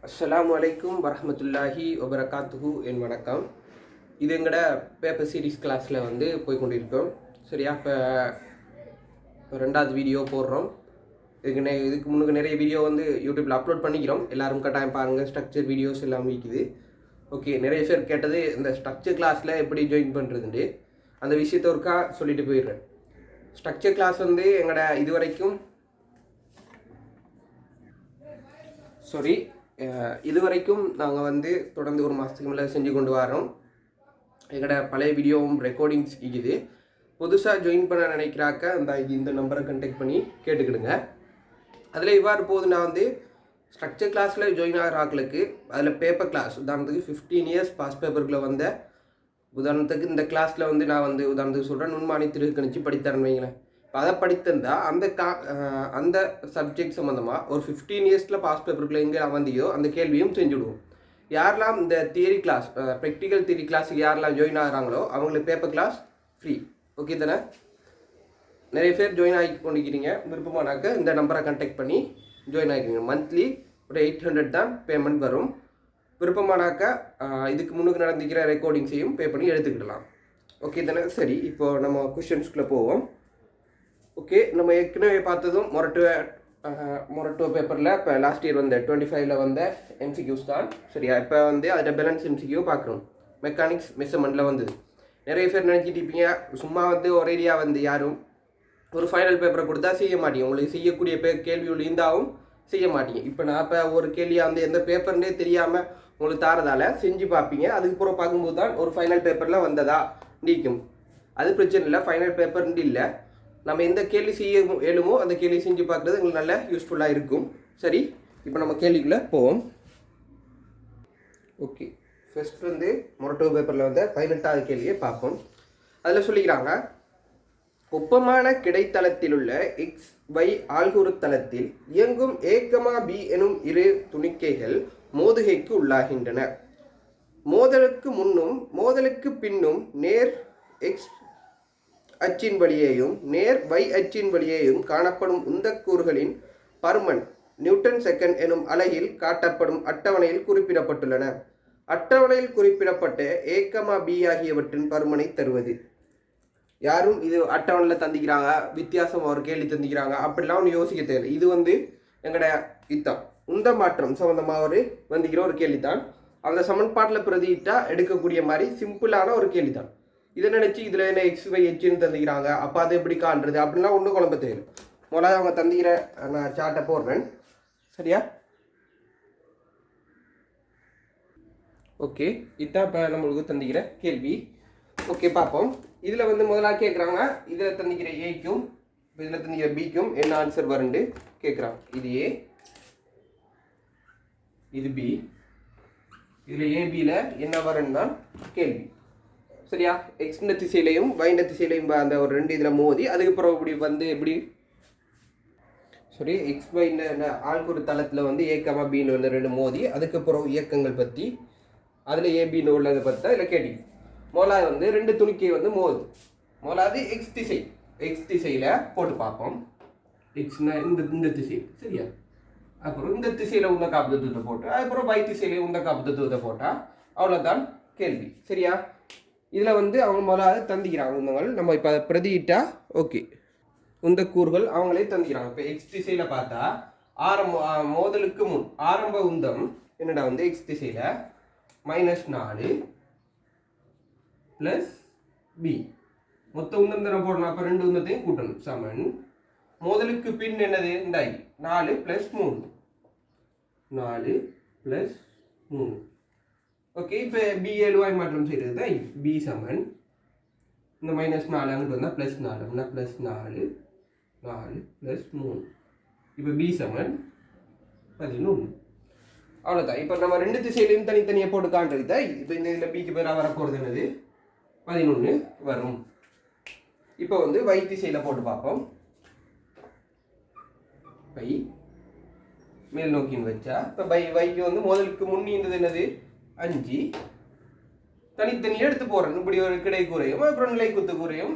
அஸ்ஸலாமு அலைக்கும் வரஹ்மத்துல்லாஹி வபரகாத்துஹு என் வணக்கம். இது எங்களோட பேப்பர் சீரிஸ் கிளாஸில் வந்து போய் கொண்டிருக்கோம். சரியா, இப்போ ரெண்டாவது வீடியோ போடுறோம். இதுக்கு முன்னுக்கு நிறைய வீடியோ வந்து யூடியூப்பில் அப்லோட் பண்ணிக்கிறோம். எல்லாரும் கட்டாயம் பாருங்கள். ஸ்ட்ரக்சர் வீடியோஸ் எல்லாம் விற்கிது. ஓகே, நிறைய பேர் கேட்டது இந்த ஸ்ட்ரக்சர் கிளாஸில் எப்படி ஜாயின் பண்ணுறதுண்டு அந்த விஷயத்த ஒருக்கா சொல்லிட்டு போயிடுறேன். ஸ்ட்ரக்சர் கிளாஸ் வந்து எங்களோட இதுவரைக்கும் நாங்கள் வந்து தொடர்ந்து ஒரு மாதத்துக்கு மேலே செஞ்சு கொண்டு வரோம். எங்களோட பழைய வீடியோவும் ரெக்கார்டிங்ஸ் இருக்குது. புதுசாக ஜாயின் பண்ண நினைக்கிறாக்க இந்த நம்பரை கண்டெக்ட் பண்ணி கேட்டுக்கிடுங்க. அதில் இவ்வாறு போது நான் வந்து ஸ்ட்ரக்சர் கிளாஸில் ஜாயின் ஆகிற ஆக்களுக்கு அதில் பேப்பர் கிளாஸ் உதாரணத்துக்கு 15 இயர்ஸ் பாஸ் பேப்பருக்குள்ளே வந்த உதாரணத்துக்கு இந்த கிளாஸில் வந்து நான் வந்து உதாரணத்துக்கு சொல்கிறேன் நுண்மானி திருக்கணிச்சு படித்தரேன்னு வைங்களேன். இப்போ அதை படித்திருந்தா அந்த சப்ஜெக்ட் சம்மந்தமாக ஒரு 15 இயர்ஸில் பாஸ் பேப்பருக்குள்ளே எங்கே வந்தியோ அந்த கேள்வியும் செஞ்சுடுவோம். யாரெல்லாம் இந்த தியரி கிளாஸ் ப்ராக்டிக்கல் தியரி கிளாஸுக்கு யாரெல்லாம் ஜாயின் ஆகிறாங்களோ அவங்களுக்கு பேப்பர் கிளாஸ் ஃப்ரீ. ஓகே தானே? நிறைய பேர் ஜாயின் ஆகி கொண்டிருக்கிறீங்க. விருப்பமானாக்க இந்த நம்பரை கான்டாக்ட் பண்ணி ஜாயின் ஆகிக்கிறீங்க. மந்த்லி ஒரு 800 தான் பேமெண்ட் வரும். விருப்பமானாக்க இதுக்கு முன்னுக்கு நடந்துக்கிற ரெக்கார்டிங்ஸையும் பே பண்ணி எடுத்துக்கிடலாம். ஓகே தானே? சரி, இப்போது நம்ம கொஷின்ஸ்குள்ளே போவோம். ஓகே, நம்ம ஏற்கனவே பார்த்ததும் மொரட்டோ பேப்பரில் இப்போ லாஸ்ட் இயர் வந்த 25ல் வந்த எம்சிக்யூஸ் தான். சரியா, இப்போ வந்து அதில் பேலன்ஸ் எம்சிக்யூ பார்க்குறோம். மெக்கானிக்ஸ் மெஷர்மெண்ட்டில் வந்தது. நிறைய பேர் நினச்சிட்டு இருப்பீங்க சும்மா வந்து ஒரேடியாக வந்து யாரும் ஒரு ஃபைனல் பேப்பரை கொடுத்தா செய்ய மாட்டீங்க. உங்களுக்கு செய்யக்கூடிய கேள்விகள் இருந்தாலும் செய்ய மாட்டீங்க. இப்போ நான் இப்போ ஒரு கேள்வியாக வந்து எந்த பேப்பர்னே தெரியாமல் உங்களுக்கு தாரதால் செஞ்சு பார்ப்பீங்க. அதுக்கப்புறம் பார்க்கும்போது தான் ஒரு ஃபைனல் பேப்பரில் வந்ததா நீக்கும். அது பிரச்சனை இல்லை, ஃபைனல் பேப்பர்ன்ட்டு இல்லை. நம்ம எந்த கேள்வி செய்ய இயலுமோ அந்த கேள்வி செஞ்சு பார்க்குறது எங்களுக்கு நல்ல யூஸ்ஃபுல்லாக இருக்கும். சரி, இப்போ நம்ம கேள்விக்குள்ளே போவோம். ஓகே, ஃபர்ஸ்ட் வந்து மொரட்டோ பேப்பரில் வந்து 18வது கேள்வியை பார்ப்போம். அதில் சொல்லிக்கிறாங்க, ஒப்பமான கிடைத்தளத்தில் உள்ள XY ஆள்கூறு தளத்தில் இயங்கும் A, B எனும் இரு துணிக்கைகள் மோதுகைக்கு உள்ளாகின்றன. மோதலுக்கு முன்னும் மோதலுக்கு பின்னும் நேர் X அச்சின் வழியேயும் நேர் Y அச்சின் வழியேயும் காணப்படும் உந்தக்கூறுகளின் பருமன் நியூட்டன் செகண்ட் எனும் அலகில் காட்டப்படும் அட்டவணையில் குறிப்பிடப்பட்டுள்ளன. அட்டவணையில் குறிப்பிடப்பட்ட A, B ஆகியவற்றின் பருமனை தருவது. யாரும் இது அட்டவணையில் தந்திக்கிறாங்க, வித்தியாசம் ஒரு கேள்வி தந்திக்கிறாங்க அப்படிலாம் ஒன்று யோசிக்க தேவை. இது வந்து எங்களோட இதுதான் உந்த மாற்றம் சம்மந்தமாக வந்திக்கிற ஒரு கேள்வி தான். அந்த சமன்பாட்டில் பிரதியிட்டால் எடுக்கக்கூடிய மாதிரி சிம்பிளான ஒரு கேள்வி தான். இதை நினச்சி இதில் என்ன XY Hன்னு தந்திக்கிறாங்க, அப்போ அது எப்படி காண்றது அப்படின்லாம் ஒன்றும் குழம்ப தேவை. முதல்ல அவங்க தந்திக்கிற நான் சார்ட்டை போடுறேன். சரியா? ஓகே, இதுதான் இப்போ நம்மளுக்கு தந்திக்கிற கேள்வி. ஓகே, பார்ப்போம். இதில் வந்து முதலாக கேட்குறாங்க, இதில் தந்திக்கிற ஏக்கும் இப்போ இதில் தந்திக்கிற பிக்கும் என்ன ஆன்சர் வருண்டு கேட்குறாங்க. இது ஏ, இது பி, இதில் ஏபியில் என்ன வருன்னு தான் கேள்வி. சரியா, எக்ஸ்ன்ற திசையிலையும் வைண்ட திசையிலையும் அந்த ஒரு ரெண்டு இதில் மோதி அதுக்கப்புறம் இப்படி வந்து எப்படி சரி XY ஆள்கூறு தளத்தில் வந்து A, Bன்னு உள்ள ரெண்டு மோதி அதுக்கப்புறம் இயக்கங்கள் பற்றி அதில் ஏபின்னு உள்ளதை பற்றி தான் இதில் கேட்டி. முதலாவது வந்து ரெண்டு துணிக்கை வந்து மோது. முதலாவது எக்ஸ் திசையில் போட்டு பார்ப்போம். எக்ஸ்னா இந்த திசை. சரியா, அப்புறம் இந்த திசையில் உந்த காப்பு தத்துவத்தை போட்டு அதுக்கப்புறம் Y திசையில உந்த காப்பு தத்துவத்தை போட்டால் அவ்வளோதான் கேள்வி. சரியா, இதில் வந்து அவங்க முதலாவது தந்திக்கிறாங்க உந்தங்கள். நம்ம இப்போ அதை பிரதியிட்டா ஓகே உந்த கூறுகள் அவங்களே தந்திக்கிறாங்க. இப்போ எக்ஸ் திசையில் பார்த்தா மோதலுக்கு முன் ஆரம்ப உந்தம் என்னடா வந்து எக்ஸ் திசையில் -4 + B. மொத்த உந்தம் தானே போடணும். அப்போ ரெண்டு உந்தத்தையும் கூட்டணும். சமன் மோதலுக்கு பின் என்னது இந்த 4 + 3 4 + 3. ஓகே, இப்போ B எழுவாய் மாற்றம் செய்கிறது தான் B சமன் இந்த -4 அங்கிட்டு வந்தால் +4 அப்படின்னா +4 4 + 3. இப்போ B சமன் 11. அவ்வளோதான். இப்போ நம்ம ரெண்டு திசையிலையும் தனித்தனியாக போட்டு காண்றது தான். இப்போ இந்த இதில் பிக்கு பேராக வரப்போகிறது என்னது 11 வரும். இப்போ வந்து Y திசையில் போட்டு பார்ப்போம். Y மேல் நோக்கின்னு வச்சா இப்போ Yக்கு வந்து முதலுக்கு முன்னின்றது என்னது 5. தனித்தனியாக எடுத்து போடுறோம். இப்படி ஒரு கிடை கூறையும் அப்புறம் நிலை குத்து கூறையும்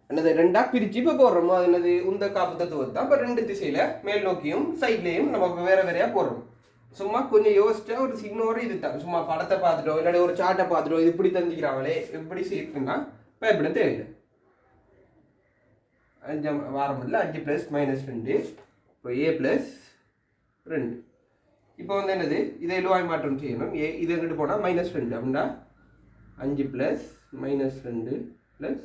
என்னது ரெண்டா பிரித்து இப்போ போடுறோமோ அது என்னது உந்த காப்பு தத்துவம் தான். இப்போ ரெண்டு திசையில் மேல் நோக்கியும் சைட்லேயும் நம்ம வேற வேறையாக போடுறோம். சும்மா கொஞ்சம் யோசிச்சா ஒரு சின்ன ஒரு இது தான். சும்மா படத்தை பார்த்துட்டோம் இல்லாட்டி ஒரு சார்ட்டை பார்த்துட்டோம் இது இப்படி தந்திக்கிறாங்களே எப்படி சேர்த்துன்னா பயப்பட தேவையில்லை. 5 வாரம் இல்லை 5 + -2 இப்போ a + 2. இப்போ வந்து என்னது இதை எழுவாய் மாற்றம் செய்யணும். இது எங்கிட்டு போனால் -2 அப்படின்னா 5 + -2 +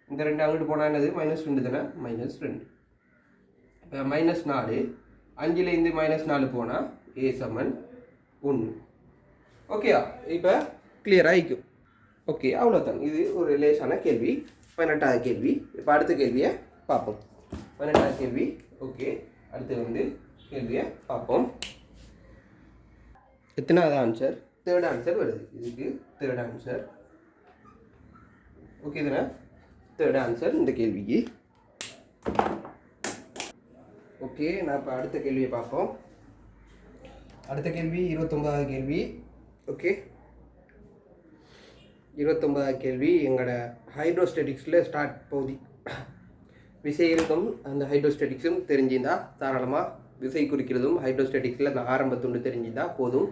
இந்த 2 அங்கிட்டு போனால் என்னது -2 தானே -2. இப்போ -4 5லேருந்து -4 போனால் a = 1. ஓகேயா? இப்போ கிளியர் ஆகிக்கும். ஓகே அவ்வளோதான். இது ஒரு லேசான கேள்வி. 18வது கேள்வி. இப்போ அடுத்த கேள்வியை பார்ப்போம். 18வது கேள்வி. ஓகே அடுத்து வந்து கேள்வியை பார்ப்போம். எத்தனாவது ஆன்சர்? 3rd ஆன்சர் வருது. இதுக்கு 3rd ஆன்சர். ஓகே தானே? 3rd ஆன்சர் இந்த கேள்விக்கு. ஓகே நான் இப்போ அடுத்த கேள்வியை பார்ப்போம். அடுத்த கேள்வி 29வது கேள்வி. ஓகே 29வது கேள்வி எங்களோட ஹைட்ரோஸ்டேட்டிக்ஸில் ஸ்டார்ட் போகுது. விசைகளுக்கும் அந்த ஹைட்ரோஸ்டேட்டிக்ஸும் தெரிஞ்சிருந்தா தாராளமாக விசை குறிக்கிறதும் ஹைட்ரோஸ்டேட்டிக்ஸில் அந்த ஆரம்பத்துண்டு தெரிஞ்சிருந்தா போதும்.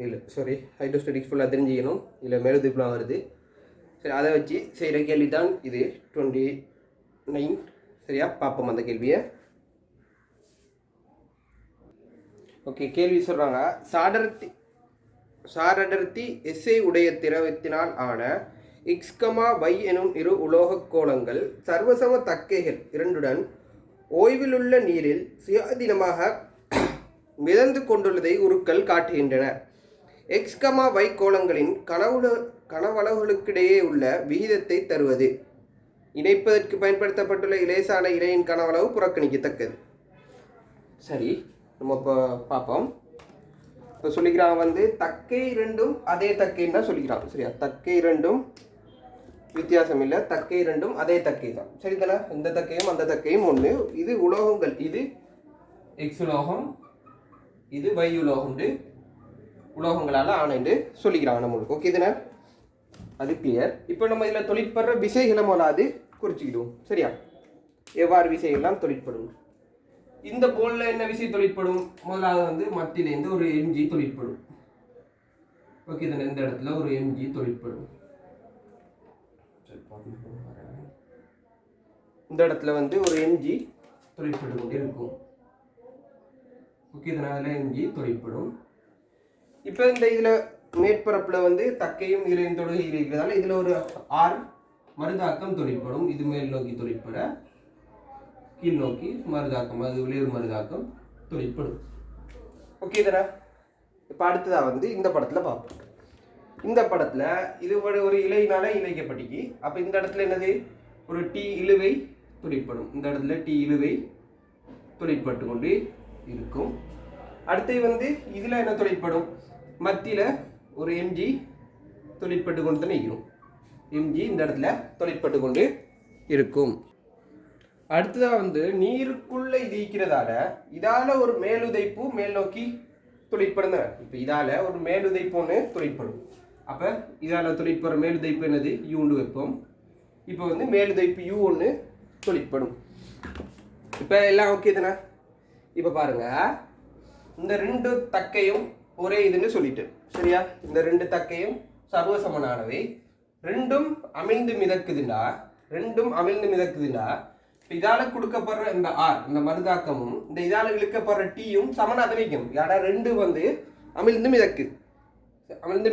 இல்லை சாரி ஹைட்ரோஸ்டேட்டிக்ஸ் ஃபுல்லாக தெரிஞ்சிக்கணும். இல்லை மெழுதுப்புலாம் வருது. சரி அதை வச்சு செய்கிற கேள்வி தான் இது 29. சரியா? பார்ப்போம் அந்த கேள்வியை. ஓகே கேள்வி சொல்கிறாங்க சாரடர்த்தி எஸ்ஐ உடைய திரவத்தினால் ஆன x, y எனும் இரு உலோகக் கோளங்கள் சர்வசம தக்கைகள் இரண்டுடன் ஓய்விலுள்ள நீரில் சுயாதீனமாக மிதந்து கொண்டுள்ளதை உருக்கள் காட்டுகின்றன. x, y கோளங்களின் கனவளவுகளுக்கிடையே உள்ள விகிதத்தை தருவது. இணைப்பதற்கு பயன்படுத்தப்பட்டுள்ள இலேசான இலையின் கனவளவு புறக்கணிக்கத்தக்கது. சரி நம்ம இப்போ பார்ப்போம். இப்போ சொல்லிக்கிறாங்க வந்து தக்கை இரண்டும் அதே தக்கைன்னு தான் சொல்லிக்கிறாங்க. சரியா? தக்கை இரண்டும் வித்தியாசம் இல்லை. தக்கை இரண்டும் அதே தக்கை தான். சரி தானே? இந்த தக்கையும் அந்த தக்கையும் ஒன்று. இது உலோகங்கள். இது எக்ஸ் உலோகம், இது y உலோகம். உலோகங்களால் ஆணைண்டு சொல்லிக்கிறாங்க நம்மளுக்கு. ஓகே தானே? அது கிளியர். இப்போ நம்ம இதில் தொழிற்படுற விசைகளை முதலாவது குறிச்சிக்கிடுவோம். சரியா? எவ்வாறு விசைகள்லாம் தொழிற்படும். இந்த போலில் என்ன விசை தொழிற்படும்? முதலாவது வந்து மத்தியிலேருந்து ஒரு mg தொழிற்படும். ஓகே தானே? இந்த இடத்துல ஒரு mg தொழிற்படும். இந்த இடத்துல வந்து ஒரு mg தொழிற்பட்டு கொண்டே இருக்கும். ஓகே தானே? அதில் mg தொழிற்படும். இப்போ இந்த இதில் மேற்பரப்பில் வந்து தக்கையும் இலையும் தொடுகை இருக்கிறதால இதில் ஒரு r மருதாக்கம் தொழிற்படும். இது மேல் நோக்கி தொழிற்பட, கீழ் நோக்கி மருதாக்கம், அது விளைவு மருதாக்கம் தொழிற்படும். ஓகே தானே? இப்போ அடுத்ததாக வந்து இந்த படத்தில் பார்ப்போம். இந்த படத்தில் இது ஒரு இலையினால இழைக்கப்பட்டிக்கு. அப்போ இந்த இடத்துல என்னது? ஒரு டி இழுவை தொழிற்படும். இந்த இடத்துல டி இழுவை தொழிற்பட்டு கொண்டு இருக்கும். அடுத்து வந்து இதில் என்ன தொழிற்படும்? மத்தியில் ஒரு mg தொழிற்பட்டு கொண்டு தானே இருக்கும். mg இந்த இடத்துல தொழிற்பட்டு கொண்டு இருக்கும். அடுத்ததாக வந்து நீருக்குள்ளே இது இருக்கிறதால இதால் ஒரு மேலுதைப்பு மேல் நோக்கி தொழிற்படும். இப்போ இதால் ஒரு மேலுதைப்பு ஒன்று தொழிற்படும். அப்போ இதால் தொழிற்படுற மேலுதைப்பு என்னது? யூண்டு வைப்போம். இப்போ வந்து மேலுதைப்பு யூ ஒன்று தொழிற்படும். இப்போ எல்லாம் ஓகே தானே? இப்போ பாருங்கள், இந்த 2 தக்கையும் ஒரே இதுன்னு சொல்லிட்டு. சரியா? இந்த 2 தக்கையும் சர்வசமனானவை. ரெண்டும் அமிழ்ந்து மிதக்குதுண்டா இதால கொடுக்கப்படுற இந்த ஆர் இந்த மருதாக்கமும் இந்த இதால இழுக்கப்படுற டீயும் சமனாக வைக்கும். ஏன்னா 2 வந்து அமிழ்ந்து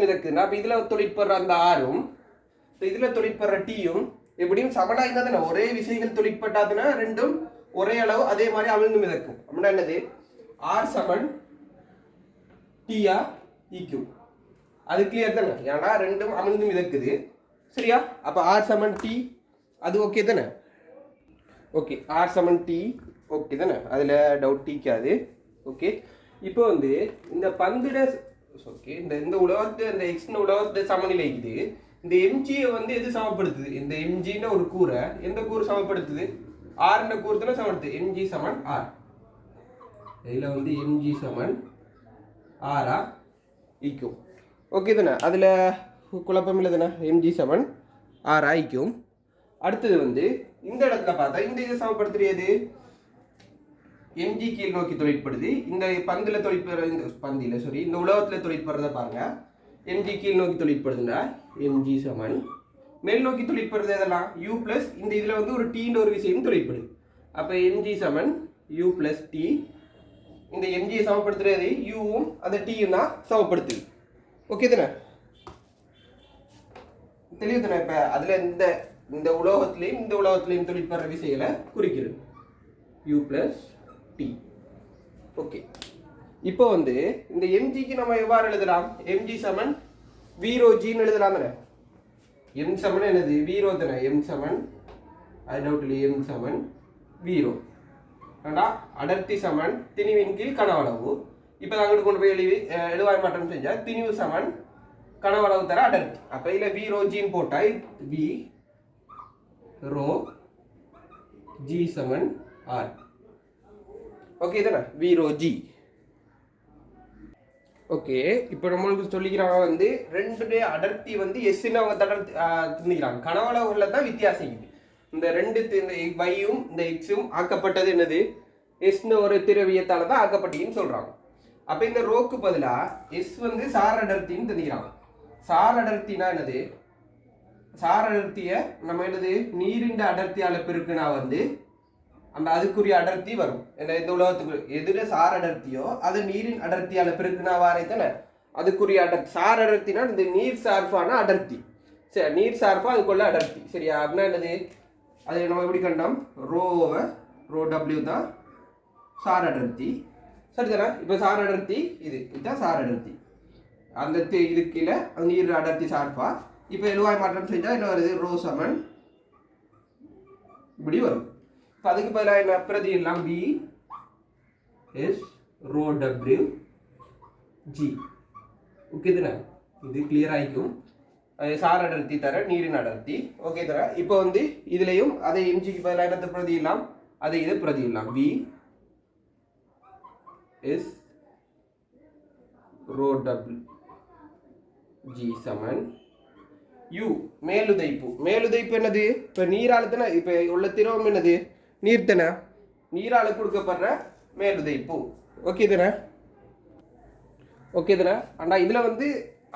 மிதக்குதுன்னா அப்போ இதில் தொழிற்படுற அந்த ஆரும் இதில் தொழிற்படுற டீயும் எப்படியும் சமனாக இருந்தால் தானே? ஒரே விசைகள் தொழிற்பட்டாதுன்னா ரெண்டும் ஒரே அளவு அதே மாதிரி அமிழ்ந்து மிதக்கும். அப்படின்னா என்னது? ஆர் சமன் டீயா ஈக்கும். அது கிளியர் தானே? ஏன்னா ரெண்டும் அமிழ்ந்து மிதக்குது. சரியா? அப்போ ஆர் சமன் டி அது ஓகே தானே? ஓகே ஆர் சமன் டி ஓகே தானே? அதில் டவுட் டீக்காது. ஓகே இப்போ வந்து இந்த பந்திட ஓகே இந்த உலகத்தை இந்த எக்ஸ்ன உலகத்தை சமநிலைக்குது. இந்த எம்ஜியை வந்து எது சமப்படுத்துது? இந்த எம்ஜின்னு ஒரு கூரை எந்த கூறு சமப்படுத்துது? ஆர்ன்ற கூறு தானே சமப்படுத்துது. எம்ஜி சமன் ஆர். இதில் வந்து எம்ஜி சமன் ஆரா ஈக்கும். ஓகே தானே? அதில் குழப்பம் இல்லை தானே? எம்ஜி சமன் ஆர் ஆயிக்கும். அடுத்தது வந்து இந்த இடத்துல பார்த்தா இந்த இதை சமப்படுத்துறது mg கீழ் நோக்கி தொழிற்படுது. இந்த பந்தில் தொழிற்படுற இந்த பந்தியில் சாரி இந்த உலகத்தில் தொழிற்படுறத பாருங்க. mg கீழ் நோக்கி தொழிற்படுதுன்னா mg சமன் மேல் நோக்கி தொழிற்படுறது எதெல்லாம் u பிளஸ் இந்த இதில் வந்து ஒரு டீன்ற ஒரு விஷயம் தொழிற்படுது. அப்போ mg சமன் u பிளஸ் டி. இந்த mg சமப்படுத்துறது uவும் அந்த டீயும் தான் சமப்படுத்துது. ஓகே தானே, தெளிவு தானே? இப்போ அதில் இந்த உலோகத்திலையும் இந்த உலோகத்திலையும் தொழிற்படுற விசைகளை குறிக்கிறது u பிளஸ் டி. ஓகே, இப்போ வந்து இந்த mgக்கு நம்ம எவ்வாறு எழுதலாம்? mg சமன் v ρ g ன்னு எழுதலாம் தானே. m சமன் என்னது? v ρ தானே. m சமன் அடவுட்லி m சமன் v ρ. ஏண்டா அடர்த்தி சமன் திணிவின் கீழ் கனவளவு. இப்போ அங்கிட்டு கொண்டு போய் எழுவாய் மாற்றம் செஞ்சா திணிவு சமன் கனவளவு தர அடர்த்தி. அப்போ இதில் v ρ g ன்னு போட்டால் v ρ g சமன் r. ஓகே தானே, v ρ g. ஓகே, இப்போ நம்மளுக்கு சொல்லிக்கிறாங்க வந்து ரெண்டு அடர்த்தி வந்து எஸ்ன்னு அவங்க திணிக்கிறாங்க. கனவளவுகளில் தான் வித்தியாசம் இருக்குது. இந்த ரெண்டு இந்த வையும் இந்த எக்ஸும் ஆக்கப்பட்டது என்னது? எஸ்ன்னு ஒரு திரவியத்தால் தான் ஆக்கப்பட்டதுன்னு சொல்கிறாங்க. அப்போ இந்த ரோக்கு பதிலாக எஸ் வந்து சார் அடர்த்தின்னு திணிக்கிறாங்க. சார் அடர்த்தினா என்னது? சார் அடர்த்தியை நம்ம என்னது நீரின் அடர்த்தியால் பெருக்குனா வந்து அந்த அதுக்குரிய அடர்த்தி வரும். இந்த உலகத்துக்கு எதிர சார் அடர்த்தியோ அது நீரின் அடர்த்தியால் பெருக்குனா வாரே தானே அதுக்குரிய அடர்த்தி. சார் அடர்த்தினா இந்த நீர் சார்பான அடர்த்தி. சரி, நீர் சார்பா அதுக்குள்ள அடர்த்தி. சரியா? அப்படின்னா என்னது? அது நம்ம எப்படி கண்டோம்? ரோ டபிள்யூ தான் சார் அடர்த்தி. சரி தானே? இப்போ சார் அடர்த்தி இதுதான் சார் அடர்த்தி. அந்த இது கீழே அந்த நீர் அடர்த்தி சார்பா. இப்போ எழுவாய் மாற்றம் செஞ்சால் என்ன வருது? ரோ சமன் இப்படி வரும். அதுக்கு பதிலாக என்ன பிரதி எல்லாம் v is rho w g. Okay தானே, இது கிளியர் ஆகிக்கும். சார் அடர்த்தி தர நீரின் அடர்த்தி. ஓகே தானே. இப்போ வந்து இதுலையும் அதை mgக்கு பதிலாக என்னத்தை பிரதி இல்லாம் அதை இது பிரதி இல்லாம் v is rho w g Saman u மேலுதைப்பு என்னது? இப்போ நீராளத்தின இப்போ உள்ள திரவம் என்னது? நீர்த்தனை. நீரால கொடுக்கப்படுற மேலுதைப்பு. ஓகே தானே. அண்டா இதில் வந்து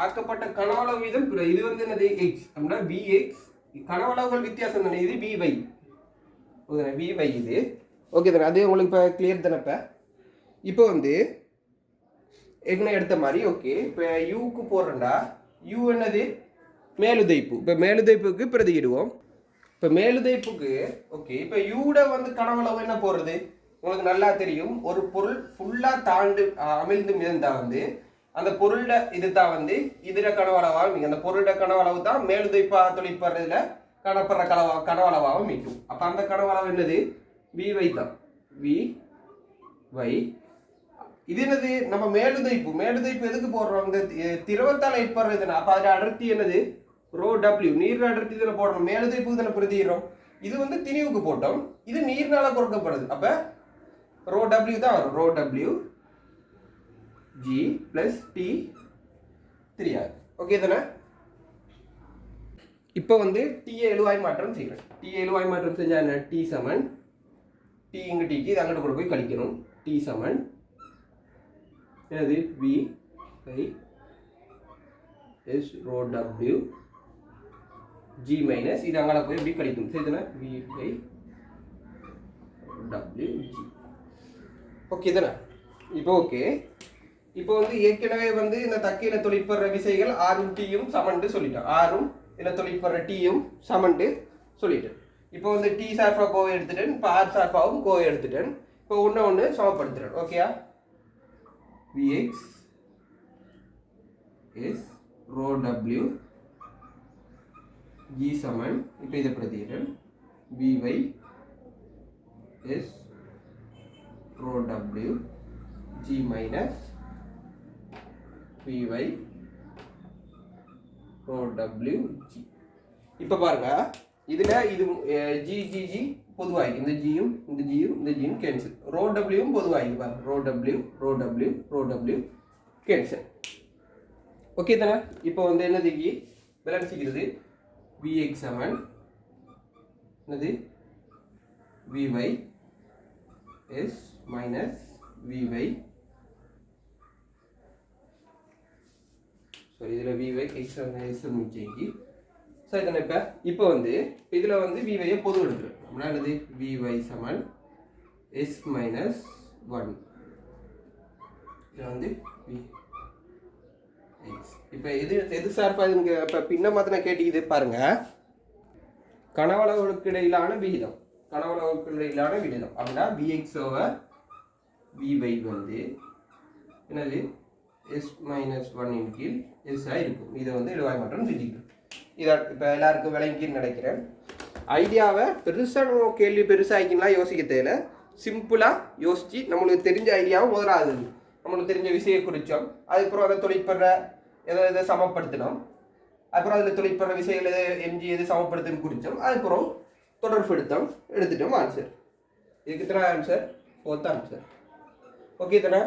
ஆக்கப்பட்ட கனவளவு வீதம் இது வந்து என்னது? எக்ஸ். அப்படின்னா vx கனவளவுகள் வித்தியாசம் தானே. இது vy. ஓகே, vy இது. ஓகே தானே, அது உங்களுக்கு இப்போ கிளியர் தானே? இப்போ வந்து ஏற்கனவே எடுத்த மாதிரி ஓகே. இப்போ யூக்கு போடுறேன்டா யூ என்னது? மேலுதைப்பு. இப்போ மேலுதைப்புக்கு பிரதியிடுவோம். இப்போ மேலுதைப்புக்கு ஓகே. இப்போ யூட வந்து கனவளவு என்ன போடுறது? உங்களுக்கு நல்லா தெரியும். ஒரு பொருள் ஃபுல்லாக தாண்டு அமிழ்ந்து மிதந்தா வந்து அந்த பொருளோட இது தான் வந்து இதில் கனவளவாக மீக்கும். அந்த பொருளோட கனவளவு தான் மேலுதைப்பாக தொழிற்படுறதுல கனப்படுற கனவளவாக மீக்கும். அப்போ அந்த கனவளவு என்னது? vy தான். vy இது என்னது? நம்ம மேலுதைப்பு எதுக்கு போடுறோம்? இந்த திரவத்தால் ஏற்படுறதுன்னா அப்போ அதில் அடர்த்தி என்னது? ரோ டபிள்யூ நீர் அடர்த்தி இதில் போடுறோம். மேலுதைப்புக்கு இதில் பிரதிடுறோம். இது வந்து திணிவுக்கு போட்டோம். இது நீர்னால கொடுக்கப்படுது. அப்போ ரோ டபிள்யூ தான் வரும். Rho W G plus D 3r. Okay தானே. இப்போ வந்து டீயை எழுவாய் மாற்றம் செய்கிறேன். டீயை எழுவாய் மாற்றம் செஞ்சால் என்ன? டி சமன் டி இங்கே டீக்கு இது அங்கிட்ட கூட போய் கழிக்கணும். டி சமன் என்னது? V by S rho W G minus இது அங்கே போய் எப்படி கழிக்கணும். சரி தானே? V by W G. Okay தானே. இப்போ ஓகே. இப்போ வந்து ஏற்கனவே வந்து இந்த தக்கையில் தொழிற்படுற விசைகள் ஆரும் டீயும் சமன்ட்டு சொல்லிட்டோம். ஆரும் இதில் தொழிற்படுற டீயும் சமன்ட்டு சொல்லிட்டேன். இப்போ வந்து டி சார்பா கோவை எடுத்துட்டேன். இப்போ ஆர் சார்பாவும் கோவை எடுத்துட்டேன். இப்போ ஒன்று சமப்படுத்துறேன். ஓகேயா? vx is rho w g சமன் இப்போ இதை பிரதியிடல் vy is rho w g minus vy rho w g. இப்போ பாருங்க இதில் இது g பொதுவாக இந்த ஜியும் இந்த ஜியும் கேன்சல். ரோ டபிள்யூவும் பொதுவாக பாருங்க. Row W cancel. ஓகே தானே. இப்போ வந்து என்னது பேலன்ஸிக்கிறது? vx சமன் என்னது? vy is minus V Y. So இதில் விவை எக்ஸ் எஸ் முடிஞ்சு. ஸோ இதனை இப்போ வந்து இதில் வந்து விவையை பொது எடுக்கிறோம். நம்மளால் என்னது விவை சமன் எஸ் மைனஸ் 1. இதில் வந்து இப்போ எது சார்பாக இங்கே இப்போ பின்ன மாத்திரம் கேட்டிக்குது பாருங்க. கனவளவுக்கு இடையிலான விகிதம் அப்படின்னா விஎக்ஸ் ஓவர் விவை வந்து என்னது எஸ் மைனஸ் 1 கீழ் எஸ்ஸாக இருக்கும். இதை வந்து எழுவாய் மாற்றம் செஞ்சுக்கிட்டோம். இதை இப்போ எல்லாருக்கும் விளங்கின்னு நினைக்கிறேன். ஐடியாவை பெருசாக கேள்வி பெருசாகிக்கலாம் யோசிக்க தேவை. சிம்பிளாக யோசித்து நம்மளுக்கு தெரிஞ்ச ஐடியாவை முதலாவது நம்மளுக்கு தெரிஞ்ச விஷயம் குறித்தோம். அதுக்கப்புறம் அதை தொழிற்படுற எதை சமப்படுத்தினோம். அப்புறம் அதில் தொழிற்படுற விஷயங்கள் எம்ஜி எது சமப்படுத்துன்னு குறித்தோம். அதுக்கப்புறம் தொடர்பு எடுத்துட்டோம். ஆன்சர் இதுக்கு தானே ஆன்சர் 4th ஆன்சர். ஓகே தானே.